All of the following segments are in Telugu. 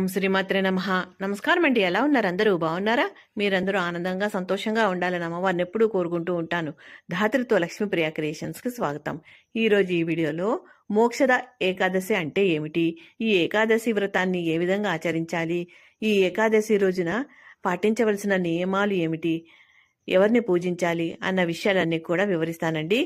ఓం శ్రీమాత్రే నమః. నమస్కారం అండి. ఎలా ఉన్నారు అందరూ? బాగున్నారా? మీరందరూ ఆనందంగా సంతోషంగా ఉండాలని అమ్మవారిని ఎప్పుడూ కోరుకుంటూ ఉంటాను. ధాత్రితో లక్ష్మీప్రియ క్రియేషన్స్కి స్వాగతం. ఈరోజు ఈ వీడియోలో మోక్షద ఏకాదశి అంటే ఏమిటి, ఈ ఏకాదశి వ్రతాన్ని ఏ విధంగా ఆచరించాలి, ఈ ఏకాదశి రోజున పాటించవలసిన నియమాలు ఏమిటి, ఎవరిని పూజించాలి అన్న విషయాలన్నీ కూడా వివరిస్తానండి.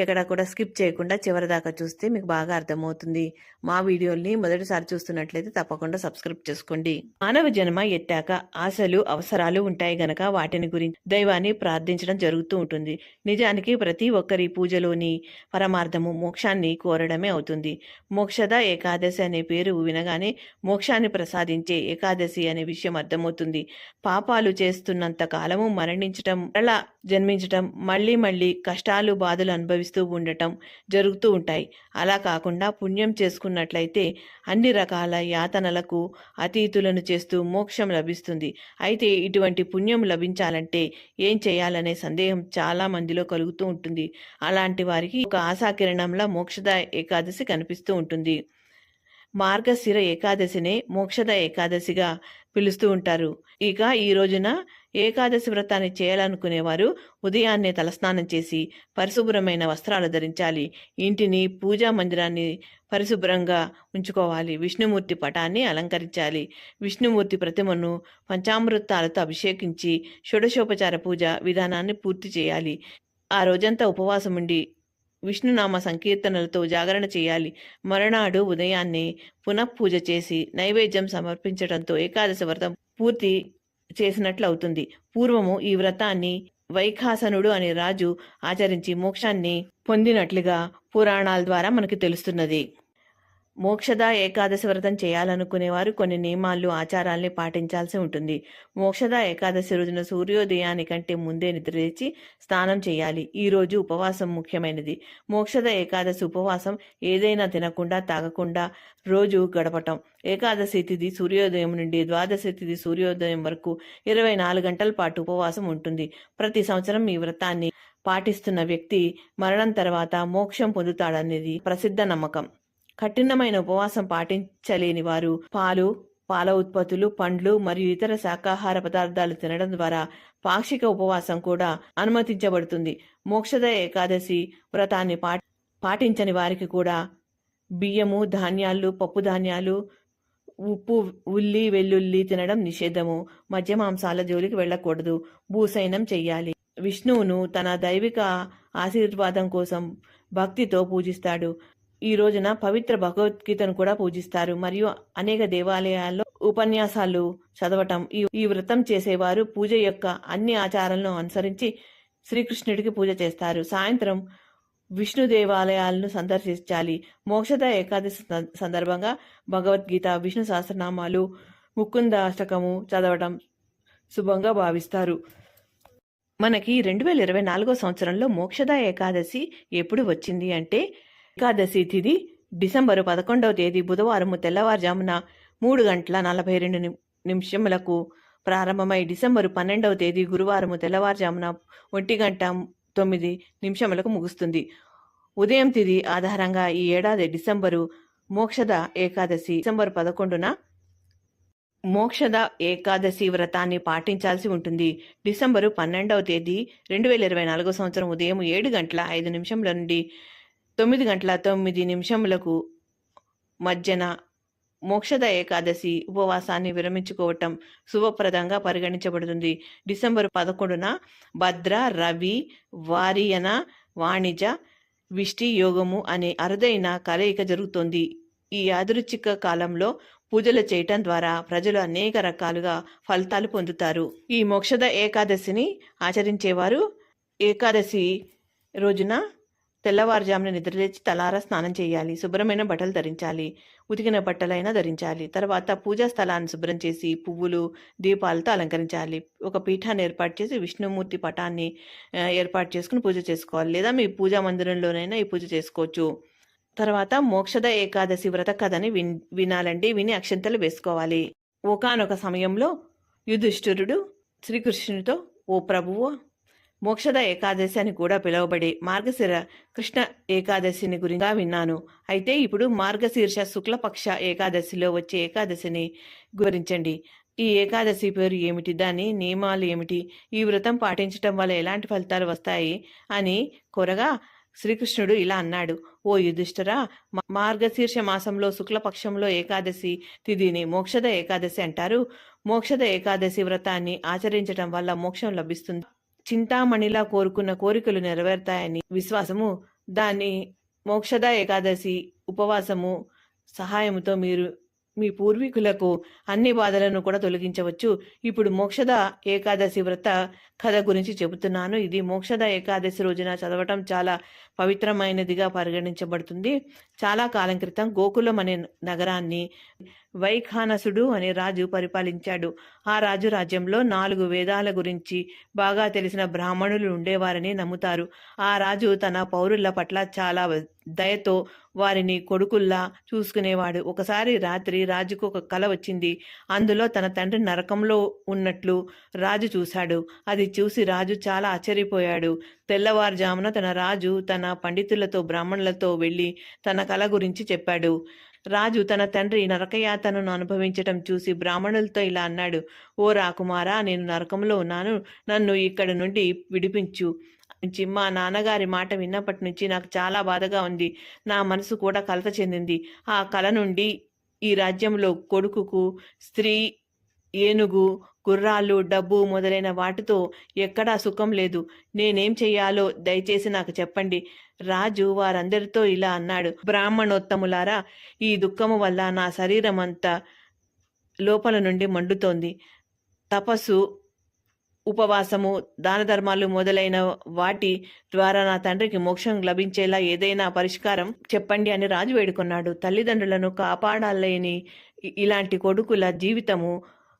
ఎక్కడ కూడా స్కిప్ చేయకుండా చివరి దాకా చూస్తే మీకు బాగా అర్థమవుతుంది. మా వీడియోల్ని మొదటిసారి చూస్తున్నట్లయితే తప్పకుండా సబ్స్క్రైబ్ చేసుకోండి. మానవ జన్మ ఎత్తాక ఆశలు అవసరాలు ఉంటాయి గనక వాటిని గురించి దైవాన్ని ప్రార్థించడం జరుగుతూ ఉంటుంది. నిజానికి ప్రతి ఒక్కరి పూజలోని పరమార్థము మోక్షాన్ని కోరడమే అవుతుంది. మోక్షద ఏకాదశి అనే పేరు వినగానే మోక్షాన్ని ప్రసాదించే ఏకాదశి అనే విషయం అర్థమవుతుంది. పాపాలు చేస్తున్నంత కాలము మరణించటం, మరలా జన్మించటం, మళ్ళీ మళ్ళీ కష్టాలు బాధలు అనుభవిస్తూ ఉండటం జరుగుతూ ఉంటాయి. అలా కాకుండా పుణ్యం చేసుకున్నట్లయితే అన్ని రకాల యాతనలకు అతీతులను చేస్తూ మోక్షం లభిస్తుంది. అయితే ఇటువంటి పుణ్యం లభించాలంటే ఏం చేయాలనే సందేహం చాలా మందిలో కలుగుతూ ఉంటుంది. అలాంటి వారికి ఒక ఆశాకిరణంలా మోక్షద ఏకాదశి కనిపిస్తూ ఉంటుంది. మార్గశిర ఏకాదశినే మోక్షద ఏకాదశిగా పిలుస్తూ ఉంటారు. ఇక ఈ రోజున ఏకాదశి వ్రతాన్ని చేయాలనుకునేవారు ఉదయాన్నే తలస్నానం చేసి పరిశుభ్రమైన వస్త్రాలు ధరించాలి. ఇంటిని, పూజా మందిరాన్ని పరిశుభ్రంగా ఉంచుకోవాలి. విష్ణుమూర్తి పటాన్ని అలంకరించాలి. విష్ణుమూర్తి ప్రతిమను పంచామృతాలతో అభిషేకించి షోడశోపచార పూజ విధానాన్ని పూర్తి చేయాలి. ఆ రోజంతా ఉపవాసం ఉండి విష్ణునామ సంకీర్తనలతో జాగరణ చేయాలి. మరునాడు ఉదయాన్నే పునఃపూజ చేసి నైవేద్యం సమర్పించడంతో ఏకాదశి వ్రతం పూర్తి చేసినట్లు అవుతుంది. పూర్వము ఈ వ్రతాన్ని వైఖాసనుడు అనే రాజు ఆచరించి మోక్షాన్ని పొందినట్లుగా పురాణాల ద్వారా మనకి తెలుస్తున్నది. మోక్షద ఏకాదశి వ్రతం చేయాలనుకునేవారు కొన్ని నియమాలు, ఆచారాల్ని పాటించాల్సి ఉంటుంది. మోక్షద ఏకాదశి రోజున సూర్యోదయానికంటే ముందే నిద్రలేచి స్నానం చేయాలి. ఈ రోజు ఉపవాసం ముఖ్యమైనది. మోక్షద ఏకాదశి ఉపవాసం ఏదైనా తినకుండా తాగకుండా రోజు గడపటం. ఏకాదశి తిథి సూర్యోదయం నుండి ద్వాదశి తిథి సూర్యోదయం వరకు 24 గంటల పాటు ఉపవాసం ఉంటుంది. ప్రతి సంవత్సరం ఈ వ్రతాన్ని పాటిస్తున్న వ్యక్తి మరణం తర్వాత మోక్షం పొందుతాడనేది ప్రసిద్ధ నమ్మకం. కఠినమైన ఉపవాసం పాటించలేని వారు పాలు, పాల ఉత్పత్తులు, పండ్లు మరియు ఇతర శాకాహార పదార్థాలు తినడం ద్వారా పాక్షిక ఉపవాసం కూడా అనుమతించబడుతుంది. మోక్షద ఏకాదశి వ్రతాన్ని పాటించని వారికి కూడా బియ్యము, ధాన్యాలు, పప్పు ధాన్యాలు, ఉప్పు, ఉల్లి, వెల్లుల్లి తినడం నిషేధము. మద్య మాంసాల జోలికి వెళ్ళకూడదు. భూసైనం చెయ్యాలి. విష్ణువును తన దైవిక ఆశీర్వాదం కోసం భక్తితో పూజిస్తాడు. ఈ రోజున పవిత్ర భగవద్గీతను కూడా పూజిస్తారు మరియు అనేక దేవాలయాల్లో ఉపన్యాసాలు చదవటం. ఈ వ్రతం చేసేవారు పూజ యొక్క అన్ని ఆచారాలను అనుసరించి శ్రీకృష్ణుడికి పూజ చేస్తారు. సాయంత్రం విష్ణు దేవాలయాలను సందర్శించాలి. మోక్షద ఏకాదశి సందర్భంగా భగవద్గీత, విష్ణు సహస్రనామాలు, ముకుందాష్టకము చదవటం శుభంగా భావిస్తారు. మనకి 2024 సంవత్సరంలో మోక్షద ఏకాదశి ఎప్పుడు వచ్చింది అంటే, ఏకాదశి తిథి డిసెంబరు 11వ తేదీ బుధవారము తెల్లవారుజామున 3:42 ప్రారంభమై డిసెంబరు 12వ తేదీ గురువారము తెల్లవారుజామున 1:09 ముగుస్తుంది. ఉదయం తిథి ఆధారంగా ఈ ఏడాది డిసెంబరు మోక్షద ఏకాదశి డిసెంబరు 11న మోక్షద ఏకాదశి వ్రతాన్ని పాటించాల్సి ఉంటుంది. డిసెంబరు 12వ తేదీ 2024 సంవత్సరం ఉదయం 7:05 నుండి 9:09 మధ్యన మోక్షద ఏకాదశి ఉపవాసాన్ని విరమించుకోవటం శుభప్రదంగా పరిగణించబడుతుంది. డిసెంబరు 11న భద్ర, రవి, వారియన, వాణిజ, విష్టి యోగము అనే అరుదైన కలయిక జరుగుతోంది. ఈ యాదృచ్ఛిక కాలంలో పూజలు చేయటం ద్వారా ప్రజలు అనేక రకాలుగా ఫలితాలు పొందుతారు. ఈ మోక్షద ఏకాదశిని ఆచరించేవారు ఏకాదశి రోజున తెల్లవారుజామున నిద్రలేచి తలారా స్నానం చేయాలి. శుభ్రమైన బట్టలు ధరించాలి. ఉతికిన బట్టలైనా ధరించాలి. తర్వాత పూజా స్థలాన్ని శుభ్రం చేసి పువ్వులు, దీపాలతో అలంకరించాలి. ఒక పీఠాన్ని ఏర్పాటు చేసి విష్ణుమూర్తి పటాన్ని ఏర్పాటు చేసుకుని పూజ చేసుకోవాలి. లేదా మీ పూజా మందిరంలోనైనా ఈ పూజ చేసుకోవచ్చు. తర్వాత మోక్షద ఏకాదశి వ్రత కథని వినాలండి. విని అక్షంతలు వేసుకోవాలి. ఒకానొక సమయంలో యుధిష్ఠిరుడు శ్రీకృష్ణుడితో, ఓ ప్రభువు, మోక్షద ఏకాదశి అని కూడా పిలువబడే మార్గశిర కృష్ణ ఏకాదశిని గురించి విన్నాను. అయితే ఇప్పుడు మార్గశీర్ష శుక్లపక్ష ఏకాదశిలో వచ్చే ఏకాదశిని గురించండి. ఈ ఏకాదశి పేరు ఏమిటి, దాని నియమాలు ఏమిటి, ఈ వ్రతం పాటించటం వల్ల ఎలాంటి ఫలితాలు వస్తాయి అని కోరగా శ్రీకృష్ణుడు ఇలా అన్నాడు: ఓ యుధిష్ఠిరా, మార్గశీర్ష మాసంలో శుక్లపక్షంలో ఏకాదశి తిథిని మోక్షద ఏకాదశి అంటారు. మోక్షద ఏకాదశి వ్రతాన్ని ఆచరించటం వల్ల మోక్షం లభిస్తుంది. చింతామణిలా కోరుకున్న కోరికలు నెరవేరుతాయని విశ్వాసము. దాని మోక్షద ఏకాదశి ఉపవాసము సహాయముతో మీరు మీ పూర్వీకులకు అన్ని బాధలను కూడా తొలగించవచ్చు. ఇప్పుడు మోక్షద ఏకాదశి వ్రత కథ గురించి చెబుతున్నాను. ఇది మోక్షద ఏకాదశి రోజున చదవటం చాలా పవిత్రమైనదిగా పరిగణించబడుతుంది. చాలా కాలం క్రితం గోకులం అనే నగరాన్ని వైఖానసుడు అనే రాజు పరిపాలించాడు. ఆ రాజు రాజ్యంలో 4 వేదాల గురించి బాగా తెలిసిన బ్రాహ్మణులు ఉండేవారని నమ్ముతారు. ఆ రాజు తన పౌరుల పట్ల చాలా దయతో వారిని కొడుకుల్లా చూసుకునేవాడు. ఒకసారి రాత్రి రాజుకు ఒక కల వచ్చింది. అందులో తన తండ్రి నరకంలో ఉన్నట్లు రాజు చూశాడు. అది చూసి రాజు చాలా ఆశ్చర్యపోయాడు. తెల్లవారుజామున రాజు తన పండితులతో బ్రాహ్మణులతో వెళ్ళి తన కల గురించి చెప్పాడు. రాజు తన తండ్రి నరకయాతనను అనుభవించటం చూసి బ్రాహ్మణులతో ఇలా అన్నాడు: ఓ రాకుమారా, నేను నరకంలో ఉన్నాను, నన్ను ఇక్కడి నుండి విడిపించు. మా నాన్నగారి మాట విన్నప్పటి నుంచి నాకు చాలా బాధగా ఉంది. నా మనసు కూడా కలత చెందింది. ఆ కల నుండి ఈ రాజ్యంలో కొడుకుకు స్త్రీ, ఏనుగు, గుర్రాలు, డబ్బు మొదలైన వాటితో ఎక్కడా సుఖం లేదు. నేనేం చెయ్యాలో దయచేసి నాకు చెప్పండి. రాజు వారందరితో ఇలా అన్నాడు: బ్రాహ్మణోత్తములారా, ఈ దుఃఖము వల్ల నా శరీరం అంతా లోపల నుండి మండుతోంది. తపస్సు, ఉపవాసము, దాన ధర్మాలు మొదలైన వాటి ద్వారా నా తండ్రికి మోక్షం లభించేలా ఏదైనా పరిష్కారం చెప్పండి అని రాజు వేడుకున్నాడు. తల్లిదండ్రులను కాపాడాలని ఇలాంటి కొడుకుల జీవితము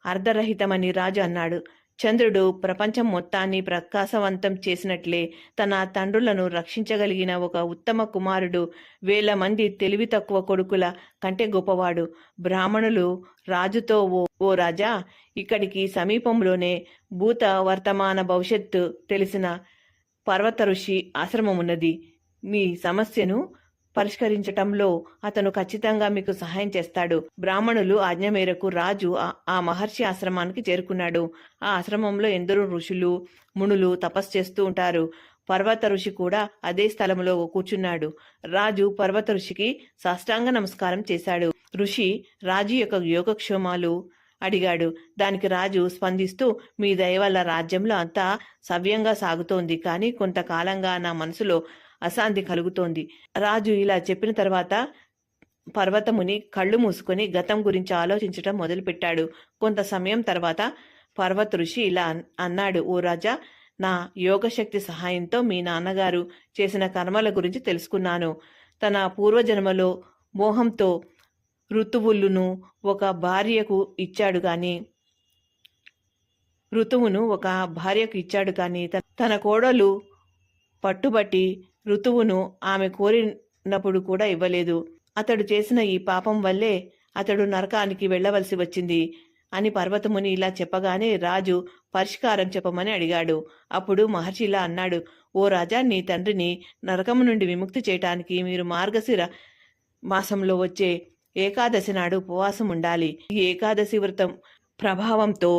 అర్ధరహితమని రాజు అన్నాడు. చంద్రుడు ప్రపంచం మొత్తాన్ని ప్రకాశవంతం చేసినట్లే తన తండ్రులను రక్షించగలిగిన ఒక ఉత్తమ కుమారుడు 1000 మంది తెలివి తక్కువ కొడుకుల కంటే గొప్పవాడు. బ్రాహ్మణులు రాజుతో, ఓ రాజా, ఇక్కడికి సమీపంలోనే భూత వర్తమాన భవిష్యత్తు తెలిసిన పర్వత ఋషి ఆశ్రమం ఉన్నది. మీ సమస్యను పరిష్కరించటంలో అతను ఖచ్చితంగా మీకు సహాయం చేస్తాడు. బ్రాహ్మణులు ఆజ్ఞ మేరకు రాజు ఆ మహర్షి ఆశ్రమానికి చేరుకున్నాడు. ఆ ఆశ్రమంలో ఎందరో ఋషులు, మునులు తపస్సు చేస్తూ ఉంటారు. పర్వత ఋషి కూడా అదే స్థలంలో కూర్చున్నాడు. రాజు పర్వత ఋషికి సాష్టాంగ నమస్కారం చేశాడు. ఋషి రాజు యొక్క యోగక్షేమాలు అడిగాడు. దానికి రాజు స్పందిస్తూ, మీ దయ వల్ల రాజ్యంలో అంతా సవ్యంగా సాగుతోంది, కానీ కొంతకాలంగా నా మనసులో అశాంతి కలుగుతోంది. రాజు ఇలా చెప్పిన తర్వాత పర్వతముని కళ్ళు మూసుకొని గతం గురించి ఆలోచించటం మొదలుపెట్టాడు. కొంత సమయం తర్వాత పర్వత ఋషి ఇలా అన్నాడు: ఓ రాజా, నా యోగశక్తి సహాయంతో మీ నాన్నగారు చేసిన కర్మల గురించి తెలుసుకున్నాను. తన పూర్వజన్మలో మోహంతో ఋతువును ఒక భార్యకు ఇచ్చాడు కానీ తన కోడలు పట్టుబట్టి ఋతువును ఆమె కోరినప్పుడు కూడా ఇవ్వలేదు. అతడు చేసిన ఈ పాపం వల్లే అతడు నరకానికి వెళ్ళవలసి వచ్చింది అని పర్వతముని ఇలా చెప్పగానే రాజు పరిష్కారం చెప్పమని అడిగాడు. అప్పుడు మహర్షి ఇలా అన్నాడు: ఓ రాజా, నీ తండ్రిని నరకము నుండి విముక్తి చేయటానికి మీరు మార్గశిర మాసంలో వచ్చే ఏకాదశి నాడు ఉపవాసం ఉండాలి. ఈ ఏకాదశి వ్రతం ప్రభావంతో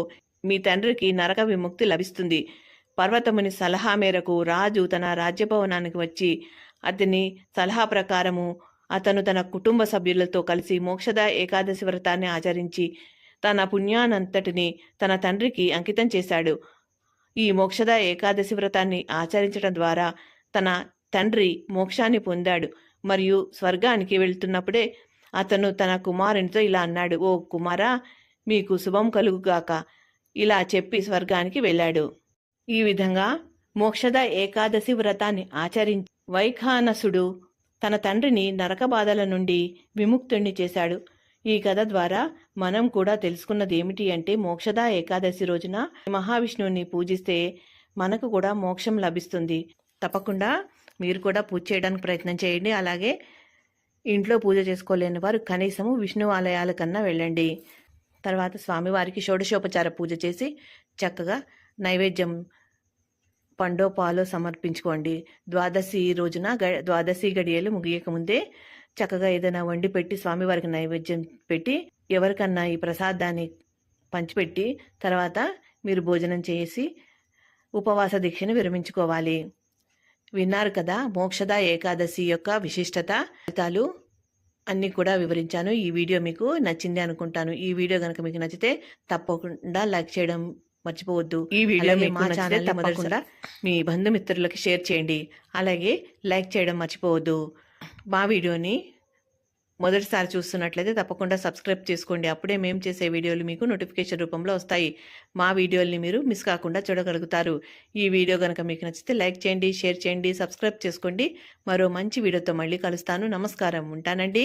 మీ తండ్రికి నరక విముక్తి లభిస్తుంది. పర్వతముని సలహా మేరకు రాజు తన రాజ్యభవనానికి వచ్చి అతని సలహా ప్రకారము అతను తన కుటుంబ సభ్యులతో కలిసి మోక్షద ఏకాదశి వ్రతాన్ని ఆచరించి తన పుణ్యానంతటిని తన తండ్రికి అంకితం చేశాడు. ఈ మోక్షద ఏకాదశి వ్రతాన్ని ఆచరించడం ద్వారా తన తండ్రి మోక్షాన్ని పొందాడు మరియు స్వర్గానికి వెళ్తున్నప్పుడే అతను తన కుమారునితో ఇలా అన్నాడు: ఓ కుమారా, మీకు శుభం కలుగుగాక. ఇలా చెప్పి స్వర్గానికి వెళ్ళాడు. ఈ విధంగా మోక్షద ఏకాదశి వ్రతాన్ని ఆచరించి వైఖానసుడు తన తండ్రిని నరక బాధల నుండి విముక్తుణ్ణి చేశాడు. ఈ కథ ద్వారా మనం కూడా తెలుసుకున్నది ఏమిటి అంటే, మోక్షద ఏకాదశి రోజున మహావిష్ణువుని పూజిస్తే మనకు కూడా మోక్షం లభిస్తుంది. తప్పకుండా మీరు కూడా పూజ చేయడానికి ప్రయత్నం చేయండి. అలాగే ఇంట్లో పూజ చేసుకోలేని వారు కనీసము విష్ణు ఆలయాల కన్నా వెళ్ళండి. తర్వాత స్వామివారికి షోడశోపచార పూజ చేసి చక్కగా నైవేద్యం పండో పాలో సమర్పించుకోండి. ద్వాదశి రోజున ద్వాదశి గడియలు ముగియక ముందే చక్కగా ఏదైనా వండి పెట్టి స్వామివారికి నైవేద్యం పెట్టి ఎవరికన్నా ఈ ప్రసాదాన్ని పంచిపెట్టి తర్వాత మీరు భోజనం చేసి ఉపవాస దీక్షను విరమించుకోవాలి. విన్నారు కదా మోక్షద ఏకాదశి యొక్క విశిష్టత ఫలితాలు అన్నీ కూడా వివరించాను. ఈ వీడియో మీకు నచ్చింది అనుకుంటాను. ఈ వీడియో కనుక మీకు నచ్చితే తప్పకుండా లైక్ చేయడం మర్చిపోవద్దు. ఈ వీడియో మీకు మా ఛానల్ తప్పకుండా మీ బంధుమిత్రులకి షేర్ చేయండి. అలాగే లైక్ చేయడం మర్చిపోవద్దు. మా వీడియోని మొదటిసారి చూస్తున్నట్లయితే తప్పకుండా సబ్స్క్రైబ్ చేసుకోండి. అప్పుడే మేము చేసే వీడియోలు మీకు నోటిఫికేషన్ రూపంలో వస్తాయి. మా వీడియోల్ని మీరు మిస్ కాకుండా చూడగలుగుతారు. ఈ వీడియో కనుక మీకు నచ్చితే లైక్ చేయండి, షేర్ చేయండి, సబ్స్క్రైబ్ చేసుకోండి. మరో మంచి వీడియోతో మళ్ళీ కలుస్తాను. నమస్కారం, ఉంటానండి.